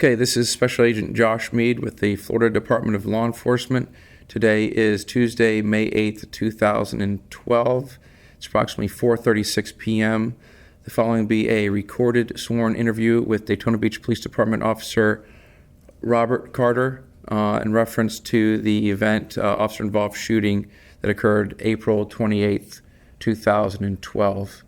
Okay, this is Special Agent Josh Mead with the Florida Department of Law Enforcement. Today is Tuesday, May 8th, 2012. It's approximately 4:36 p.m. The following will be a recorded sworn interview with Daytona Beach Police Department Officer Robert Carter in reference to the event officer-involved shooting that occurred April 28th, 2012.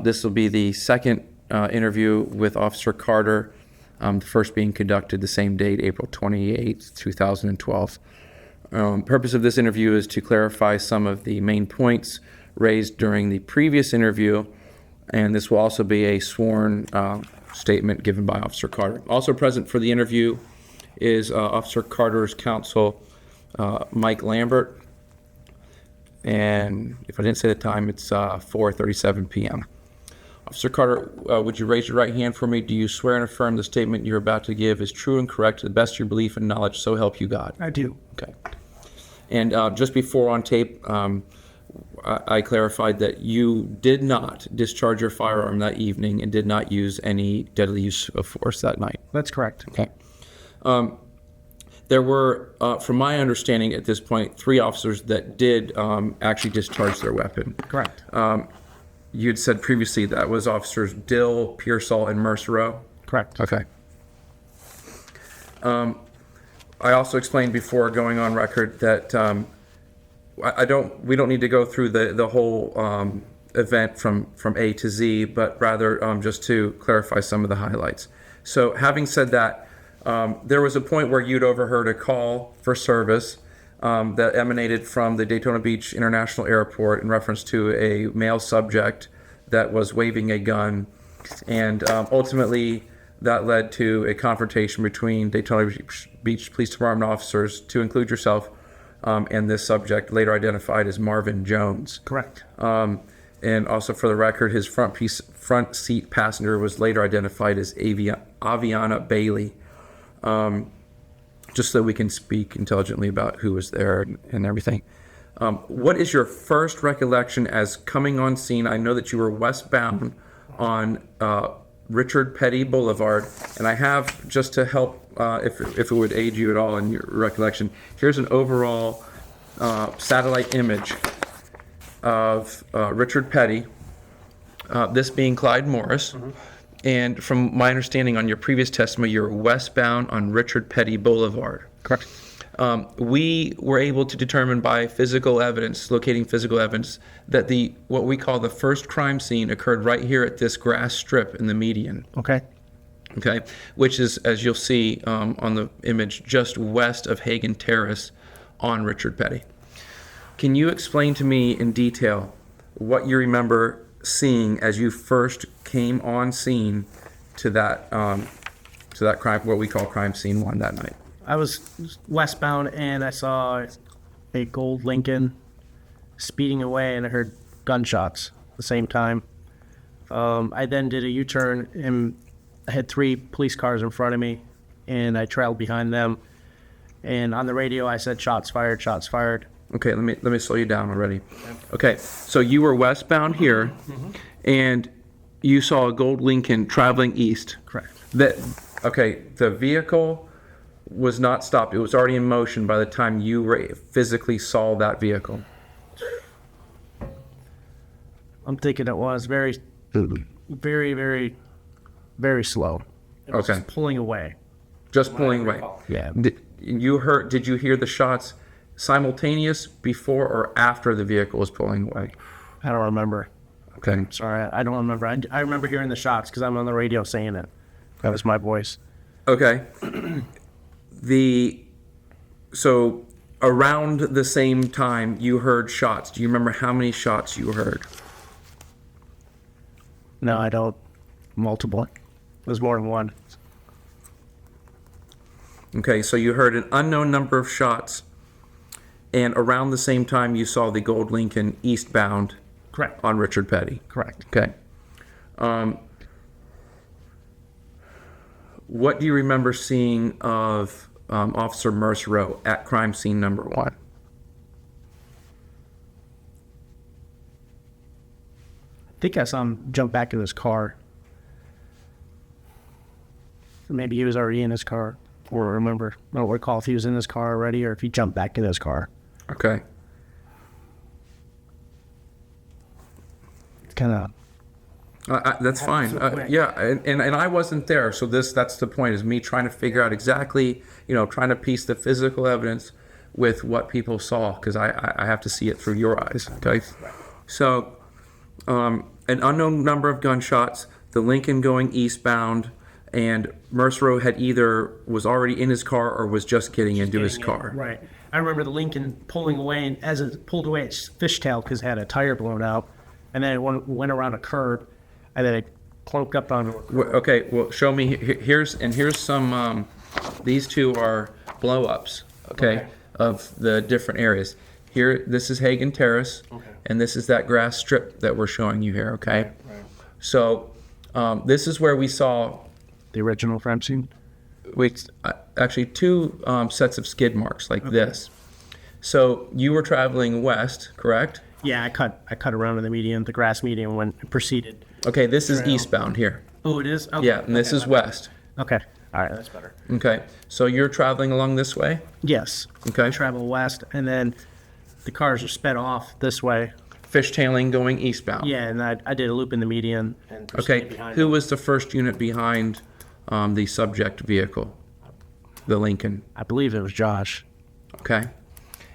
This will be the second interview with Officer Carter, the first being conducted the same date, April 28th, 2012. Purpose of this interview is to clarify some of the main points raised during the previous interview, and this will also be a sworn statement given by Officer Carter. Also present for the interview is Officer Carter's counsel, Mike Lambert, and if I didn't say the time, it's 4:37 p.m. Officer Carter, would you raise your right hand for me? Do you swear and affirm the statement you're about to give is true and correct to the best of your belief and knowledge, so help you God? I do. Okay. And just before on tape, I clarified that you did not discharge your firearm that evening and did not use any deadly use of force that night. That's correct. Okay. There were, from my understanding at this point, 3 officers that did actually discharge their weapon. Correct. You'd said previously that was Officers Dill, Pearsall, and Mersereau? Correct. Okay. I also explained before going on record that we don't need to go through the whole event from A to Z, but rather just to clarify some of the highlights. So having said that, there was a point where you'd overheard a call for service that emanated from the Daytona Beach International Airport in reference to a male subject that was waving a gun, and ultimately that led to a confrontation between Daytona Beach Police Department officers, to include yourself, and this subject, later identified as Marvin Jones. Correct. And also for the record, his front seat passenger was later identified as Aviana Bailey. Just so we can speak intelligently about who was there and everything. What is your first recollection as coming on scene? I know that you were westbound on Richard Petty Boulevard, and I have, just to help, if it would aid you at all in your recollection, here's an overall satellite image of Richard Petty, this being Clyde Morris. Mm-hmm. And from my understanding on your previous testimony, you're westbound on Richard Petty Boulevard. Correct. We were able to determine by physical evidence, locating physical evidence, that what we call the first crime scene occurred right here at this grass strip in the median. Okay. Okay, which is, as you'll see on the image, just west of Hagen Terrace on Richard Petty. Can you explain to me in detail what you remember seeing as you first came on scene to that crime, what we call crime scene 1 that night? I was westbound and I saw a gold Lincoln speeding away, and I heard gunshots at the same time. I then did a U-turn and I had 3 police cars in front of me, and I trailed behind them. And on the radio I said, "Shots fired, shots fired." Okay, let me slow you down already. Okay, so you were westbound here, mm-hmm. and you saw a gold Lincoln traveling east. Correct. The vehicle was not stopped. It was already in motion by the time you physically saw that vehicle. I'm thinking it was very, very, very slow. It was just pulling away. Just pulling away. Yeah. Did you hear the shots simultaneous before or after the vehicle was pulling away? I don't remember. Okay. Sorry, I don't remember. I remember hearing the shots because I'm on the radio saying it. That was my voice. Okay. So around the same time you heard shots, do you remember how many shots you heard? No, I don't. Multiple. There's more than one. Okay, so you heard an unknown number of shots, and around the same time you saw the gold Lincoln eastbound. Correct. On Richard Petty. Correct. Okay. What do you remember seeing of Officer Mersereau at crime scene number 1? I think I saw him jump back in his car. maybe he was already in his car, or remember, I don't recall if he was in his car already or if he jumped back in his car. Okay. It's kind of... That's fine. Yeah, and I wasn't there, so that's the point, is me trying to figure out exactly, trying to piece the physical evidence with what people saw, because I have to see it through your eyes, okay? So, an unknown number of gunshots, the Lincoln going eastbound, and Mersereau had either was already in his car or was just getting into his car. Right. I remember the Lincoln pulling away, and as it pulled away, it fishtailed because it had a tire blown out, and then it went around a curb, and then it clunked up on. Okay, well, show me. Here's some. These two are blow-ups. Okay, of the different areas. Here, this is Hagen Terrace, and this is that grass strip that we're showing you here. Okay, right. So this is where we saw the original crime scene. Actually, two sets of skid marks like this. So you were traveling west, correct? Yeah, I cut around in the median, the grass median, when it proceeded. Okay, this is eastbound here. Oh, it is? Okay. Yeah, and this is west. Okay. All right, that's better. Okay, so you're traveling along this way? Yes. Okay. I travel west, and then the cars are sped off this way. Fishtailing going eastbound. Yeah, and I did a loop in the median. And okay, who was the first unit behind the subject vehicle? The Lincoln? I believe it was Josh. Okay.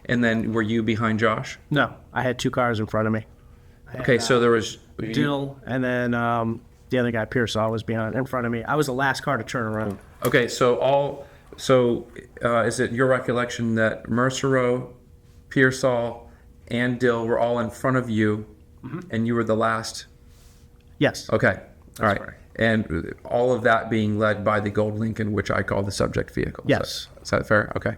And then were you behind Josh? No, I had two cars in front of me. Okay, so there was... Dill, and then the other guy, Pearsall, was in front of me. I was the last car to turn around. Okay, so is it your recollection that Mersereau, Pearsall, and Dill were all in front of you, and you were the last? Yes. Okay, all right. And all of that being led by the gold Lincoln, which I call the subject vehicle. Yes. Is that fair? Okay.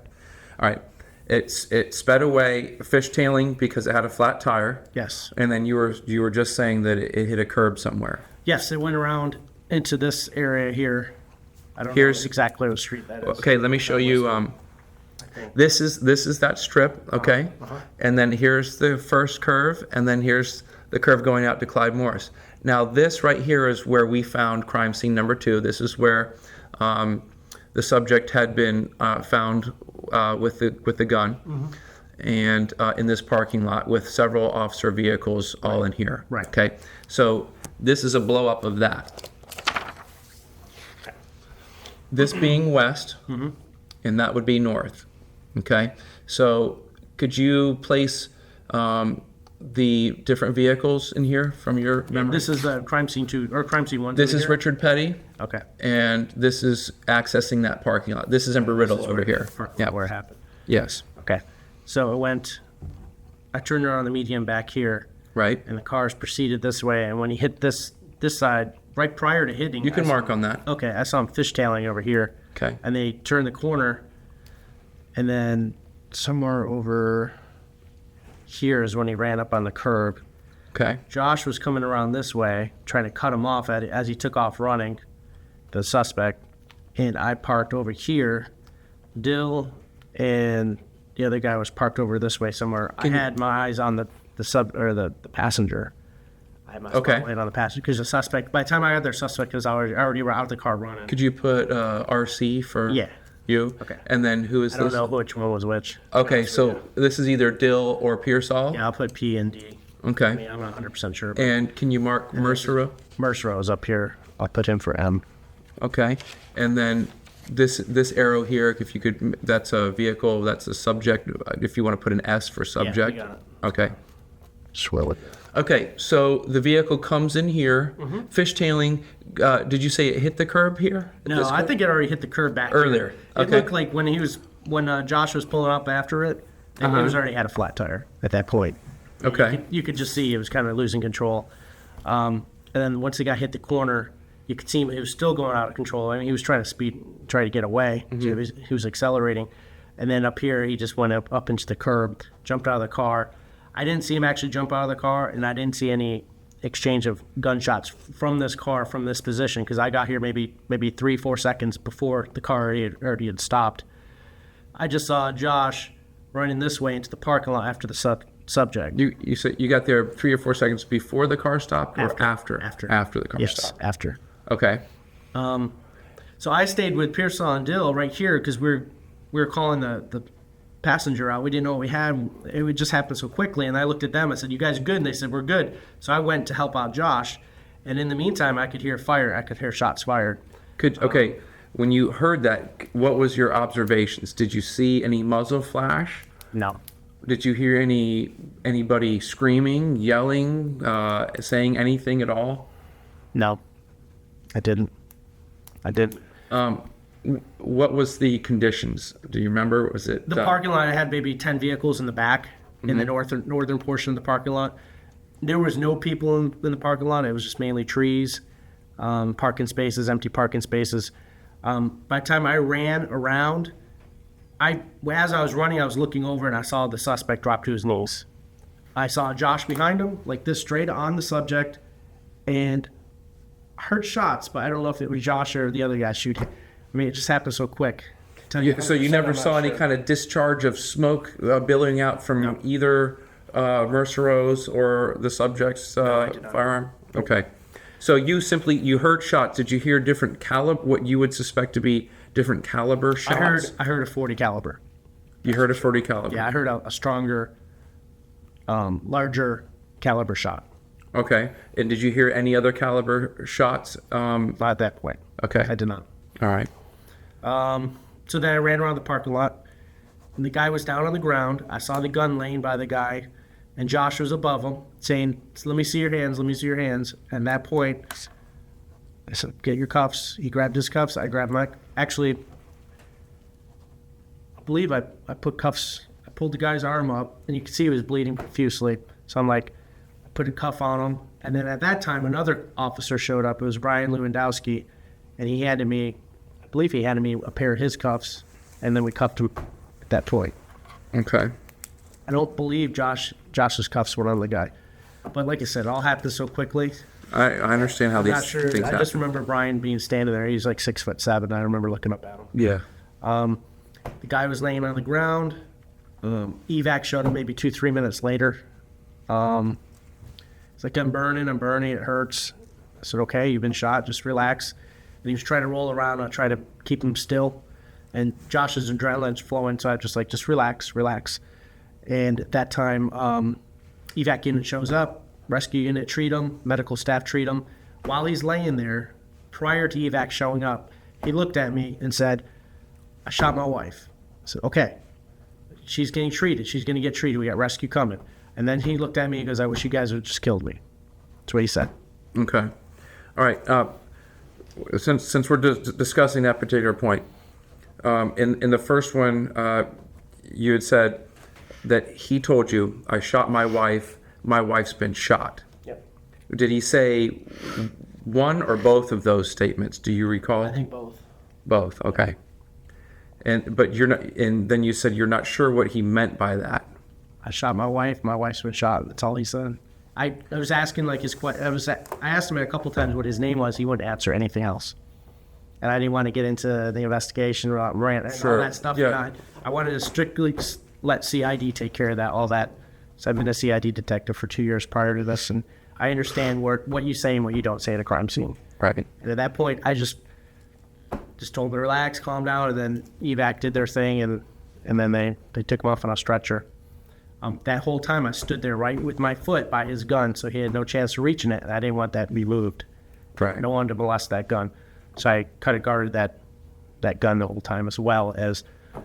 All right. It sped away, fishtailing because it had a flat tire. Yes. And then you were just saying that it hit a curb somewhere. Yes, it went around into this area here. I don't know exactly what street that is. Okay, let me show you. This is that strip. Okay. And then here's the first curve, and then here's the curve going out to Clyde Morris. Now this right here is where we found crime scene number 2. This is where the subject had been found with the gun, and in this parking lot with several officer vehicles all in here. Right. Okay. So this is a blow up of that. This being west, and that would be north. Okay. So could you place the different vehicles in here from your memory? This is crime scene 2 or crime scene 1. This is Richard Petty. Okay. And this is accessing that parking lot. This is Ember Riddle over here. Yeah, where it happened. Yes. Okay. So I turned around the median back here. Right. And the cars proceeded this way. And when he hit this side, right prior to hitting... You can mark on that. Okay, I saw him fishtailing over here. Okay. And they turned the corner. And then somewhere over here is when he ran up on the curb. Okay. Josh was coming around this way, trying to cut him off as he took off running, the suspect. And I parked over here. Dill and the other guy was parked over this way somewhere. I had my eyes on the passenger. I had my spotlight on the passenger because the suspect, by the time I got there, suspect was already out of the car running. Could you put RC for you? Okay. And then who is this? I don't know which one was which. Okay, so this is either Dill or Pearsall? Yeah, I'll put P and D. Okay. I mean, I'm not 100% sure. And can you mark Mersereau? Mersereau is up here. I'll put him for M. Okay. And then this arrow here, if you could, that's a vehicle, that's a subject. If you want to put an S for subject. Yeah, you got it. Okay. Swell it. Okay, so the vehicle comes in here, fishtailing. Did you say it hit the curb here? No, I think it already hit the curb back earlier. Here. It looked like when Josh was pulling up after it, it was already had a flat tire at that point. Okay. You could just see it was kind of losing control. And then once the guy hit the corner, you could see him, he was still going out of control. I mean, he was trying to get away. So he was accelerating. And then up here, he just went up into the curb, jumped out of the car. I didn't see him actually jump out of the car, and I didn't see any exchange of gunshots from this car, from this position, because I got here maybe 3-4 seconds before the car already had stopped. I just saw Josh running this way into the parking lot after the subject. You said you got there 3 or 4 seconds before the car stopped, or after? After After the car stopped. Yes, after. Okay. So I stayed with Pearsall and Dill right here because we were calling the passenger out. We didn't know what we had. It would just happen so quickly. And I looked at them. I said, "You guys good?" And they said, "We're good." So I went to help out Josh. And in the meantime, I could hear fire. I could hear shots fired. Okay, when you heard that, what was your observations? Did you see any muzzle flash? No. Did you hear anybody screaming, yelling, saying anything at all? No. I didn't. What was the conditions? Do you remember? Was it The parking lot? I had maybe 10 vehicles in the back, in the northern portion of the parking lot. There was no people in the parking lot. It was just mainly trees, parking spaces, empty parking spaces. By the time I ran around, as I was running, I was looking over and I saw the suspect drop to his knees. I saw Josh behind him, like this, straight on the subject, and I heard shots, but I don't know if it was Josh or the other guy shooting. I mean, it just happened so quick. So you never saw any kind of discharge of smoke billowing out from either Mersereau's or the subject's firearm? Okay. So you heard shots. Did you hear different caliber, what you would suspect to be different caliber shots? I heard a 40 caliber. You heard a 40 caliber? Yeah, I heard a stronger, larger caliber shot. Okay. And did you hear any other caliber shots? Not at that point. Okay. I did not. All right. So then I ran around the parking lot, and the guy was down on the ground. I saw the gun laying by the guy, and Josh was above him, saying, "Let me see your hands, let me see your hands." And at that point, I said, "Get your cuffs." He grabbed his cuffs. I grabbed my... Actually, I believe I put cuffs... I pulled the guy's arm up, and you could see he was bleeding profusely. So I'm like, I put a cuff on him. And then at that time, another officer showed up. It was Brian Lewandowski, and he handed me... I believe he handed me a pair of his cuffs, and then we cuffed him at that point. Okay. I don't believe Josh's cuffs were on the guy. But like I said, it all happened so quickly. I understand how I'm these not sure. things happen. I just remember Brian being standing there. He's like 6'7". I remember looking up at him. Yeah. The guy was laying on the ground. Evac showed him maybe 2-3 minutes later. It's like, I'm burning, it hurts. I said, "Okay, you've been shot, just relax." And he was trying to roll around. I tried to keep him still. And Josh's adrenaline's flowing, so I just relax. And at that time, evac unit shows up, rescue unit treat him, medical staff treat him. While he's laying there, prior to evac showing up, he looked at me and said, "I shot my wife." I said, "Okay, she's getting treated. She's going to get treated. We got rescue coming." And then he looked at me and goes, "I wish you guys would have just killed me." That's what he said. Okay. All right. Since we're discussing that particular point, in the first one, you had said that he told you, "I shot my wife. My wife's been shot." Yep. Did he say one or both of those statements? Do you recall? I think both. Both. Okay. But you're not. And then you said you're not sure what he meant by that. "I shot my wife. My wife's been shot." That's all he said. I was asking like I asked him a couple times what his name was. He wouldn't answer anything else, and I didn't want to get into the investigation or rant and all that stuff. Yeah. I wanted to strictly let CID take care of that, all that. So I've been a CID detective for 2 years prior to this, and I understand what you say and what you don't say at a crime scene. Right. And at that point, I just told him to relax, calm down, and then evac did their thing, and then they took him off on a stretcher. That whole time I stood there right with my foot by his gun, so he had no chance of reaching it, and I didn't want that to be moved. Right. I don't want to molest that gun. So I kind of guarded that gun the whole time, as well as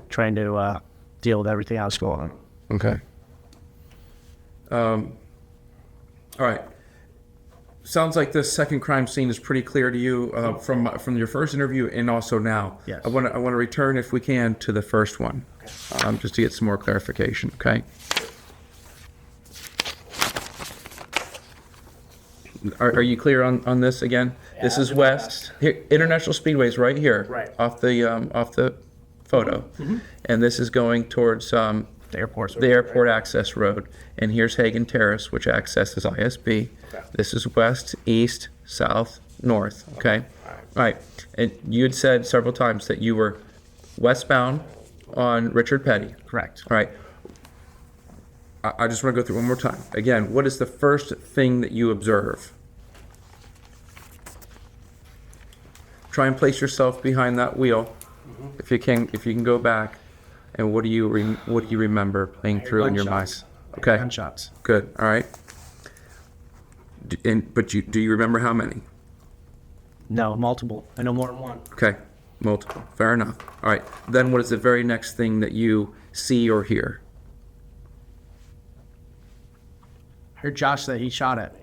trying to deal with everything else going on. Okay. All right. Sounds like this second crime scene is pretty clear to you from your first interview and also now. Yes. I want to return, if we can, to the first one, just to get some more clarification. Okay. Are you clear on this again? Yeah, this is west. Here, International Speedway's right here, Right. off the photo, and this is going towards The airport's the airport access road. And here's Hagen Terrace, which accesses ISB. Okay. This is west, east, south, north. Okay. All right. And you had said several times that you were westbound on Richard Petty. Correct. All right. I just want to go through one more time. Again, what is the first thing that you observe? Try and place yourself behind that wheel, if you can go back. And what do you remember playing through in your mind? Okay. Gunshots. Good. All right. Do you remember how many? No, multiple. I know more than one. Okay. Multiple. Fair enough. All right. Then what is the very next thing that you see or hear? I heard Josh say he shot at me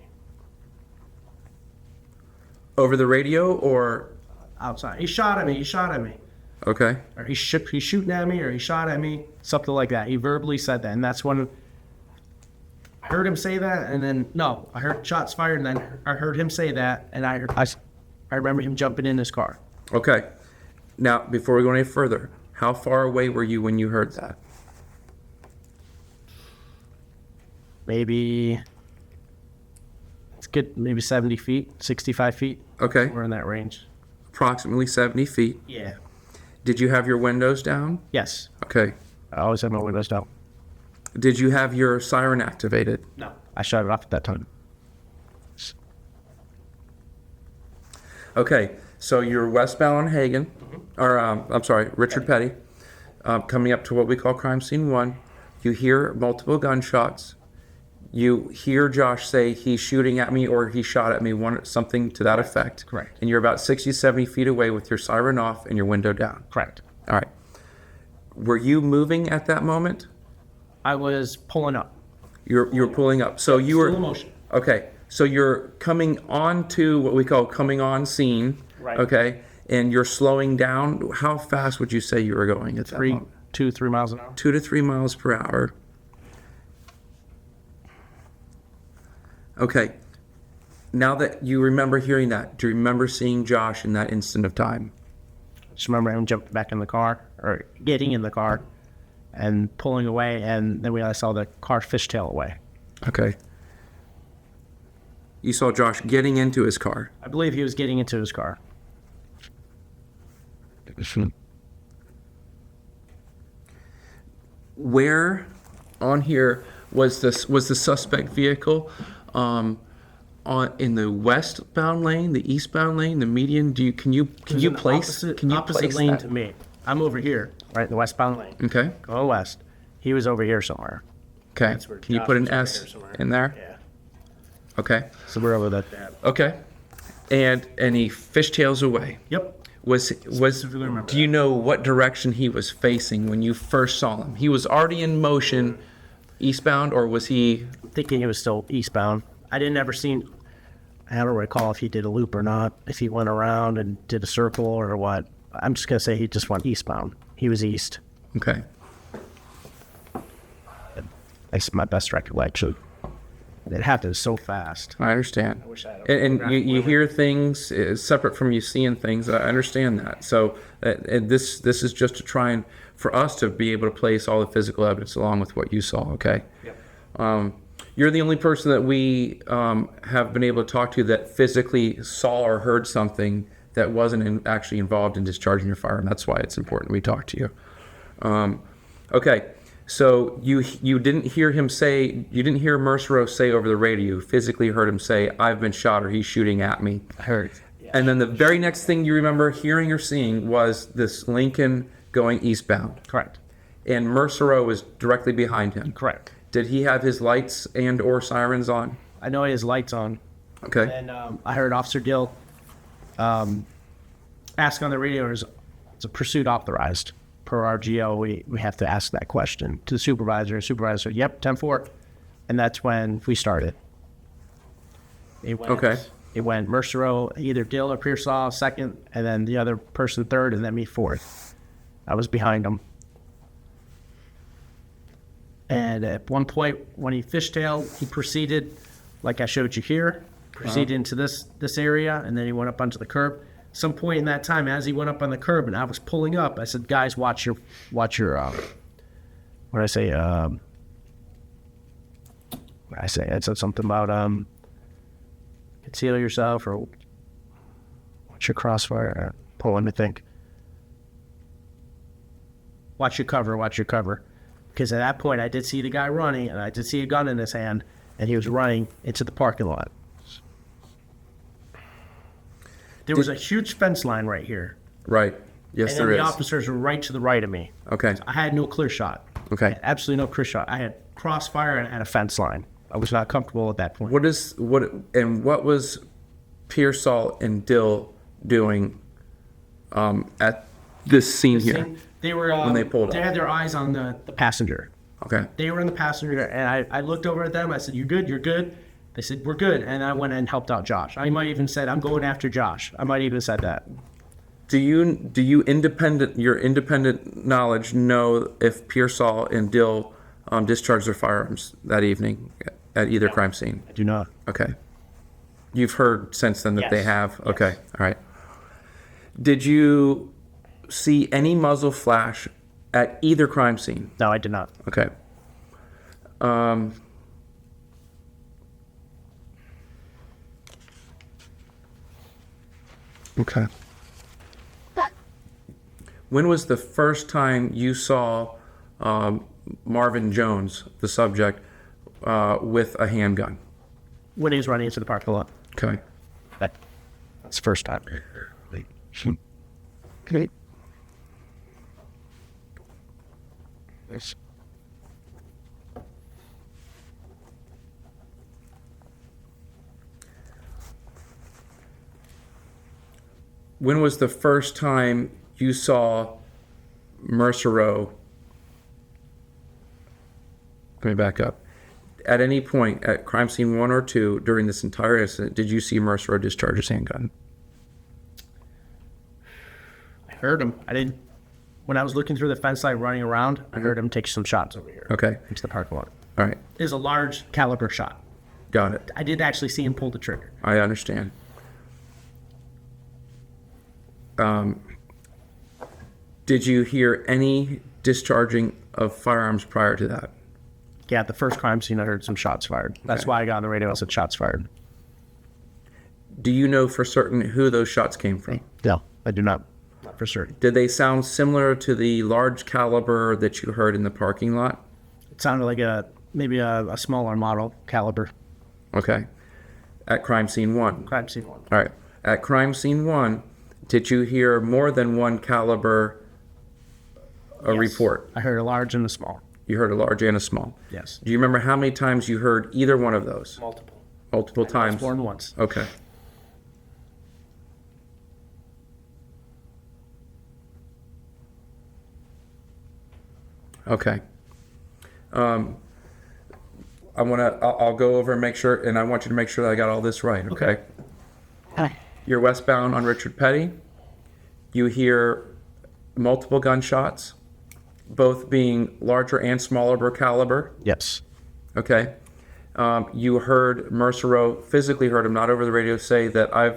Over the radio or? outside. He shot at me. He shot at me. Okay. Or he's shooting at me, or he shot at me, something like that. He verbally said that, and that's when I heard him say that, and then no, I heard shots fired, and then I heard him say that, and I remember him jumping in his car. Okay. Now, before we go any further, how far away were you when you heard that? Maybe it's good, maybe 70 feet, 65 feet. Okay. We're in that range. Approximately 70 feet. Yeah. Did you have your windows down? Yes. Okay. I always have my windows down. Did you have your siren activated? No. I shut it off at that time. Okay. So you're westbound on Hagen, or I'm sorry, Richard Petty, coming up to what we call crime scene 1. You hear multiple gunshots. You hear Josh say he's shooting at me or he shot at me, something to that effect. Correct. And you're about 60, 70 feet away with your siren off and your window down. Correct. All right. Were you moving at that moment? I was pulling up. You're pulling up. So you were Slow motion. Okay. So you're coming on to what we call coming on scene. Right. Okay. And you're slowing down. How fast would you say you were going at that moment? 2-3 miles an hour. 2 to 3 miles per hour. Okay. Now that you remember hearing that, do you remember seeing Josh in that instant of time? Just remember him jumping back in the car, or getting in the car, and pulling away, and then I saw the car fishtail away. Okay. You saw Josh getting into his car. I believe he was getting into his car. Where on here was the suspect vehicle? In the westbound lane, the eastbound lane, the median? Can you place opposite lane that? to me? I'm over here, right in the westbound lane. Okay. Going west. He was over here somewhere. Okay. That's where Can you Josh put an was over S here somewhere. in there? Yeah. Okay. So we're over that. Okay. And he fishtails away. Yep. Specifically remember do you know what direction he was facing when you first saw him? He was already in motion eastbound, or was he? I'm thinking he was still eastbound. I don't recall if he did a loop or not, if he went around and did a circle or what. I'm just going to say he just went eastbound. He was east. Okay. That's my best recollection. It happened so fast. I understand. I wish I had And you hear things separate from you seeing things. I understand that. So this is just to try and for us to be able to place all the physical evidence along with what you saw. Okay. Yep. You're the only person that we have been able to talk to that physically saw or heard something that wasn't actually involved in discharging your firearm. That's why it's important we talk to you. Okay. So you didn't hear him say, you didn't hear Mersereau say over the radio, you physically heard him say, "I've been shot," or "He's shooting at me." I heard. Yeah. And then the very next thing you remember hearing or seeing was this Lincoln going eastbound. Correct. And Mersereau was directly behind him. Correct. Did he have his lights and or sirens on? I know he has lights on. Okay. And I heard Officer Dill ask on the radio, is a pursuit authorized? Per our GO, we have to ask that question to the supervisor. Supervisor said, "Yep, 10-4." And that's when we started. Okay. It went Mersereau, either Dill or Pearsall second, and then the other person third, and then me fourth. I was behind him. And at one point, when he fishtailed, he proceeded, like I showed you here, proceeded into this area, and then he went up onto the curb. Some point in that time, as he went up on the curb and I was pulling up, I said, "Guys, watch your what did I say? I said something about conceal yourself or watch your crossfire. Pulling to think. Watch your cover. Because at that point, I did see the guy running, and I did see a gun in his hand, and he was running into the parking lot. There was a huge fence line right here. Right. Yes, And there then is. the officers were right to the right of me. Okay. I had no clear shot. Okay. Absolutely no clear shot. I had crossfire and a fence line. I was not comfortable at that point. What was Pearsall and Dill doing at this scene here? They were when they pulled They up? had their eyes on the passenger. Okay. They were in the passenger, and I looked over at them. I said, "You good? You're good." They said, "We're good." And I went and helped out Josh. I might even said, "I'm going after Josh." I might even said that. Do you your independent knowledge know if Pearsall and Dill discharged their firearms that evening at either crime scene? I do not. Okay. You've heard since then that they Yes. have? Okay. All right. Did you see any muzzle flash at either crime scene? No, I did not. Okay. Okay. When was the first time you saw Marvin Jones, the subject, with a handgun? When he was running into the parking lot. Okay. That's the first time. Okay. When was the first time you saw Mersereau? Let me back up. At any point at crime scene 1 or 2 during this entire incident, did you see Mersereau discharge his handgun? I heard him. I didn't. When I was looking through the fence line running around, I heard him take some shots over here. Okay. Into the parking lot. All right. It was a large caliber shot. Got it. I did actually see him pull the trigger. I understand. Did you hear any discharging of firearms prior to that? Yeah, at the first crime scene, I heard some shots fired. That's why I got on the radio and said shots fired. Do you know for certain who those shots came from? No, I do not. Not for certain. Did they sound similar to the large caliber that you heard in the parking lot? It sounded like maybe a smaller model caliber. Okay. At crime scene 1? Crime scene 1. All right. At crime scene 1, did you hear more than one caliber report? I heard a large and a small. You heard a large and a small. Yes. Do you remember how many times you heard either one of those? Multiple. Multiple times? More than once. Okay. Okay. I'll go over and make sure, and I want you to make sure that I got all this right, okay? You're westbound on Richard Petty. You hear multiple gunshots, both being larger and smaller caliber, Yes. okay? You heard Mersereau, physically heard him, not over the radio, say that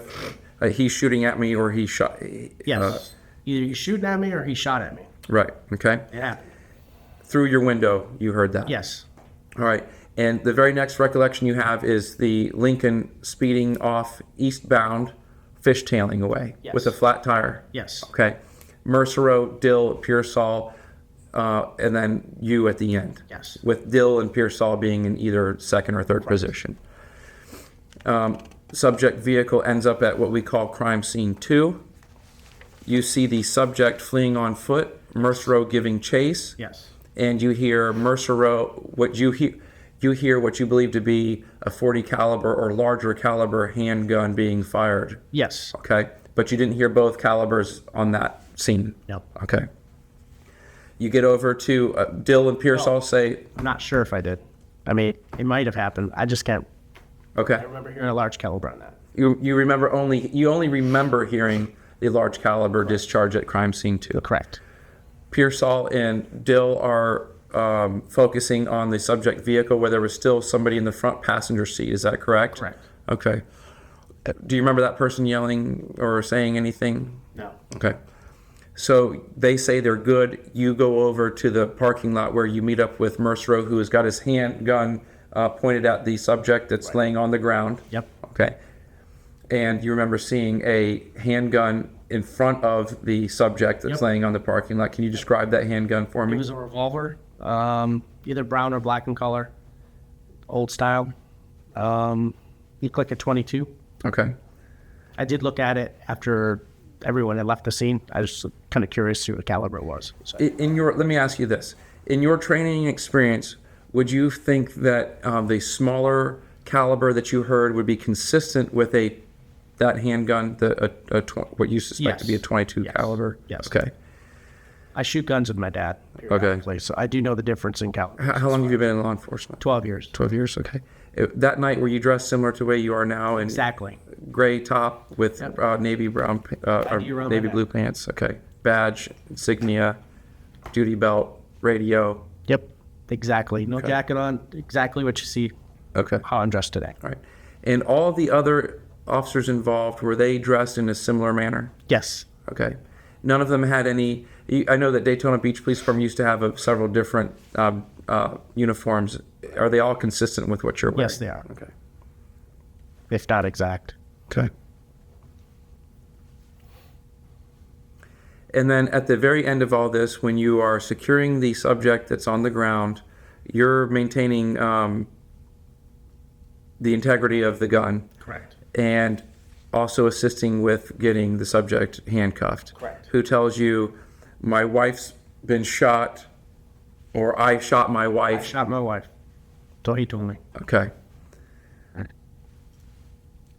he's shooting at me or he shot. Yes. Either he's shooting at me or he shot at me. Right, okay? Yeah. Through your window, you heard that. Yes. All right. And the very next recollection you have is the Lincoln speeding off eastbound, fishtailing away with a flat tire. Yes. Okay. Mersereau, Dill, Pearsall, and then you at the end. Yes. With Dill and Pearsall being in either second or third position. Subject vehicle ends up at what we call crime scene 2. You see the subject fleeing on foot, Mersereau giving chase. Yes. And you hear Mersereau, what you hear what you believe to be a .40 caliber or larger caliber handgun being fired. Yes. Okay, but you didn't hear both calibers on that scene. No. Okay. You get over to Dill and Pearsall say. I'm not sure if I did. I mean, it might have happened. I just can't. Okay. I remember hearing a large caliber on that. You only remember hearing the large caliber discharge at crime scene 2. Correct. Pearsall and Dill are focusing on the subject vehicle where there was still somebody in the front passenger seat. Is that correct? Correct. Okay. Do you remember that person yelling or saying anything? No. Okay. So they say they're good. You go over to the parking lot where you meet up with Mersereau, who has got his handgun pointed at the subject that's laying on the ground. Yep. Okay. And you remember seeing a handgun in front of the subject that's laying on the parking lot. Can you describe that handgun for me? It was a revolver, either brown or black in color, old style. Looked like a .22. Okay. I did look at it after everyone had left the scene. I was kind of curious to see what the caliber it was. So. Let me ask you this. In your training experience, would you think that the smaller caliber that you heard would be consistent with that handgun, what you suspect to be a 22 caliber? Yes. Okay. I shoot guns with my dad. Okay. So I do know the difference in caliber. How long have you been in law enforcement? 12 years. 12 years, okay. That night, were you dressed similar to the way you are now? Exactly. Gray top with navy brown, or navy blue pants, okay. Badge, insignia, duty belt, radio. Yep, exactly. No jacket on, exactly what you see. Okay. How I'm dressed today. All right. And all the other officers involved, were they dressed in a similar manner? Yes. Okay. None of them had any. I know that Daytona Beach Police Department used to have several different uniforms. Are they all consistent with what you're wearing? Yes, they are. Okay. If not exact. Okay. And then at the very end of all this, when you are securing the subject that's on the ground, you're maintaining the integrity of the gun. Correct. And also assisting with getting the subject handcuffed. Correct. Who tells you, my wife's been shot, or I shot my I wife. shot my wife. So he told me. Okay.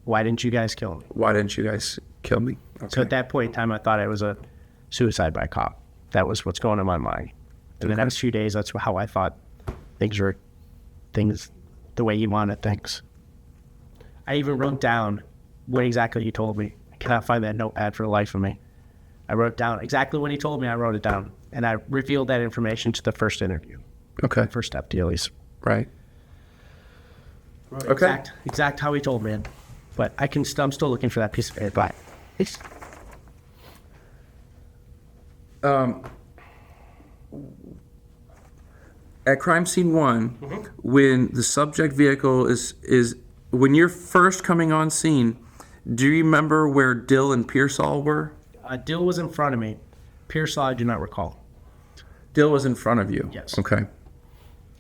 Why didn't you guys kill me? Why didn't you guys kill me? Okay. So at that point in time, I thought it was a suicide by cop. That was what's going in my mind. And the next few days, that's how I thought things the way he wanted things. I even wrote down what exactly he told me. I cannot find that notepad for the life of me. I wrote down exactly what he told me. I wrote it down, and I revealed that information to the first interview. Okay. First step deal, at least. Right. Okay. Exact how he told me. But I'm still looking for that piece of paper. At crime scene 1, when the subject vehicle is when you're first coming on scene, do you remember where Dill and Pearsall were? Dill was in front of me. Pearsall, I do not recall. Dill was in front of you? Yes. Okay.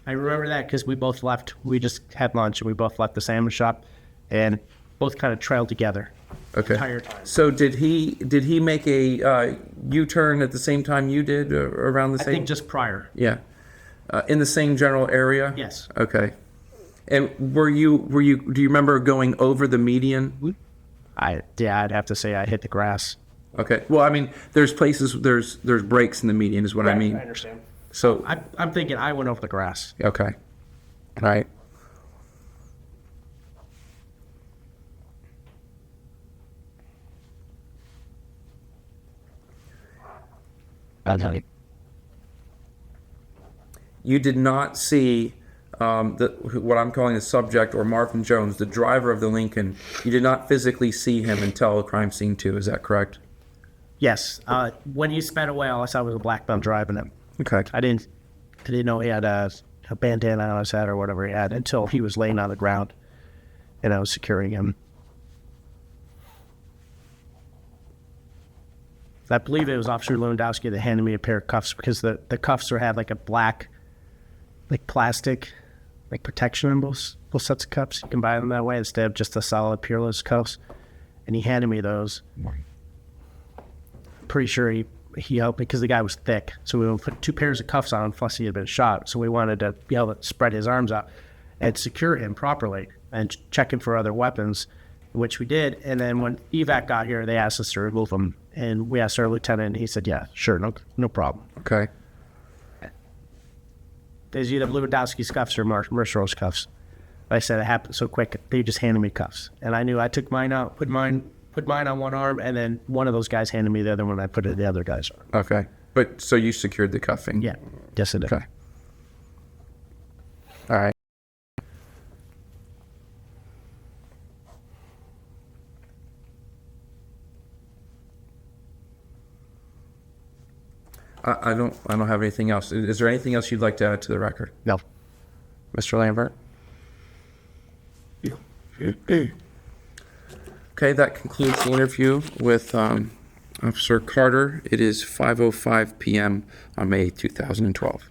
I remember that because we both left. We just had lunch and we both left the sandwich shop and both kind of trailed together. Okay. Entire time. So did he make a U-turn at the same time you did, around the same? I think just prior. Yeah. In the same general area? Yes. Okay. And do you remember going over the median? I'd have to say I hit the grass. Okay. Well, I mean, there's breaks in the median is what I mean. I understand. So I'm thinking I went over the grass. okay. All right. You did not see what I'm calling the subject, or Marvin Jones, the driver of the Lincoln. You did not physically see him until crime scene 2. Is that correct? Yes. When he sped away, all I saw was a black belt driving him. Okay. I didn't know he had a bandana on his head or whatever he had until he was laying on the ground and I was securing him. I believe it was Officer Lewandowski that handed me a pair of cuffs because the cuffs had like a black, like plastic, like protection on both sets of cuffs. You can buy them that way instead of just the solid peerless cuffs. And he handed me those. Pretty sure he helped me because the guy was thick. So we would put 2 pairs of cuffs on him, plus he had been shot. So we wanted to be able to spread his arms out and secure him properly and check him for other weapons, which we did. And then when evac got here, they asked us to remove them. And we asked our lieutenant, and he said, yeah, sure, no problem. Okay. There's either Lewandowski's cuffs or Mersereau's cuffs. But I said it happened so quick, they just handed me cuffs. And I knew I took mine out, put mine on one arm, and then one of those guys handed me the other one. I put it in the other guy's arm. Okay. But so you secured the cuffing? Yeah. Yes, I did. Okay. All right. I don't have anything else. Is there anything else you'd like to add to the record? No. Mr. Lambert? Okay, that concludes the interview with Officer Carter. It is 5:05 p.m. on May 2012.